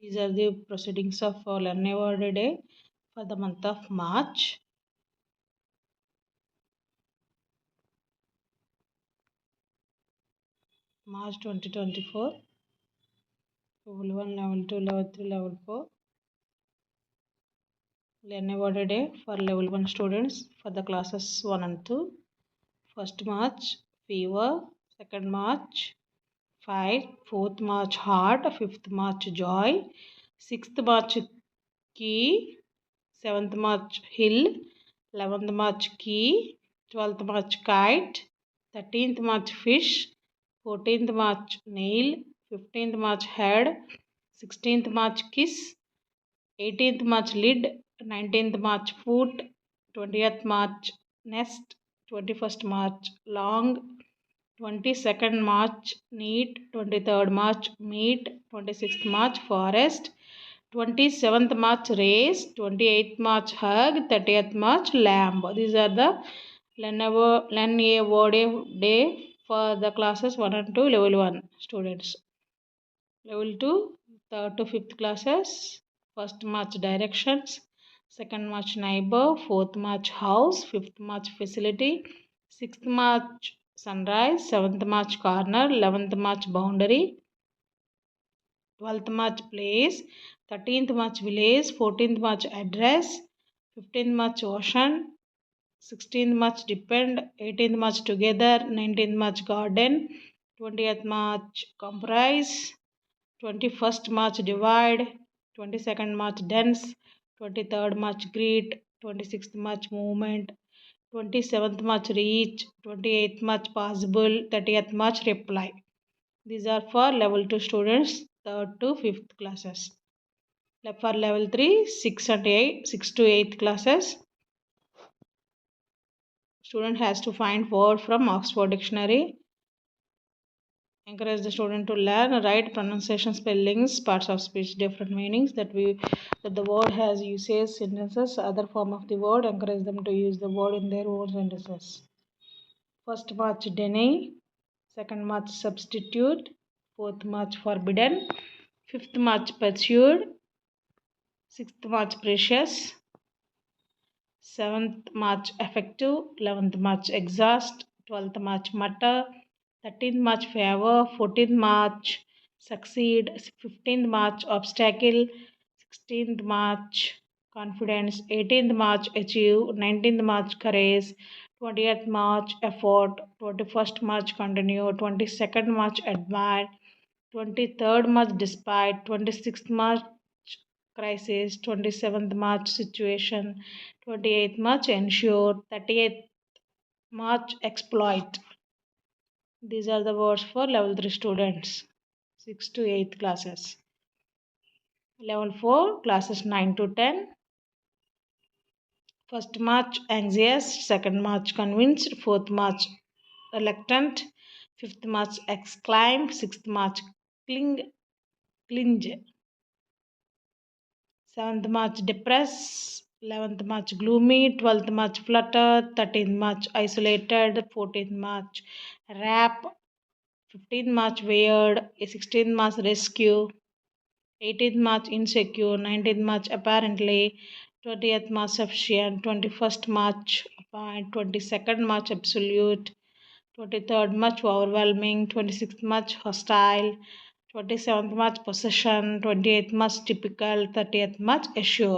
These are the proceedings of Learn a Word Day for the month of March. March 2024. Level 1, Level 2, Level 3, Level 4. Learn a Word Day for Level 1 students for the classes 1 and 2. 1st March, fever. 2nd March, fight. 4th March, heart. 5th March, joy. 6th March, key. 7th March, hill. 11th March, key. 12th March, kite. 13th March, fish. 14th March, nail. 15th March, head. 16th March, kiss. 18th March, lid. 19th March, foot. 20th March, nest. 21st March, long. 22nd March, neat. 23rd March, meat. 26th March, forest. 27th March, race. 28th March, hug. 30th March, lamb. These are the Learn a Word Day for the classes 1 and 2, Level 1 students. Level 2, 3rd to 5th classes. 1st March, directions. 2nd March, neighbor. 4th March, house. 5th March, facility. 6th March, sunrise. 7th March, corner. 11th March, boundary. 12th March, place. 13th March, village. 14th March, address. 15th March, ocean. 16th March, depend. 18th March, together. 19th March, garden. 20th March, comprise. 21st March, divide. 22nd March, dense. 23rd March, greet. 26th March, movement. 27th March, reach. 28th March, possible. 30th March, reply. These are for level 2 students, 3rd to 5th classes. For level 3, 6 and 8, 6 to 8th classes, student has to find word from Oxford Dictionary. Encourage the student to learn, write, pronunciation, spellings, parts of speech, different meanings that the word has uses, sentences, other form of the word. Encourage them to use the word in their own sentences. 1st March, deny. 2nd March, substitute. 4th March, forbidden. 5th March, pursued. 6th March, precious. 7th March, effective. 11th March, exhaust. 12th March, mutter. 13th March, favor. 14th March, succeed. 15th March, obstacle. 16th March, confidence. 18th March, achieve. 19th March, courage. 20th March, effort. 21st March, continue. 22nd March, admire. 23rd March, despite. 26th March, crisis. 27th March, situation. 28th March, ensure. 30th March, exploit. These are the words for level 3 students, 6 to 8th classes. Level 4, classes 9 to 10. 1st March, anxious. 2nd March, convinced. 4th March, reluctant. 5th March, exclaim. 6th March, clinge. 7th March, depress. 11th March, gloomy. 12th March, flutter. 13th March, isolated. 14th March, wrap. 15th March, weird. 16th March, rescue. 18th March, insecure. 19th March, apparently. 20th March, sufficient. 21st March, appoint. 22nd March, absolute. 23rd March, overwhelming. 26th March, hostile. 27th March, possession. 28th March, typical. 30th March, assure.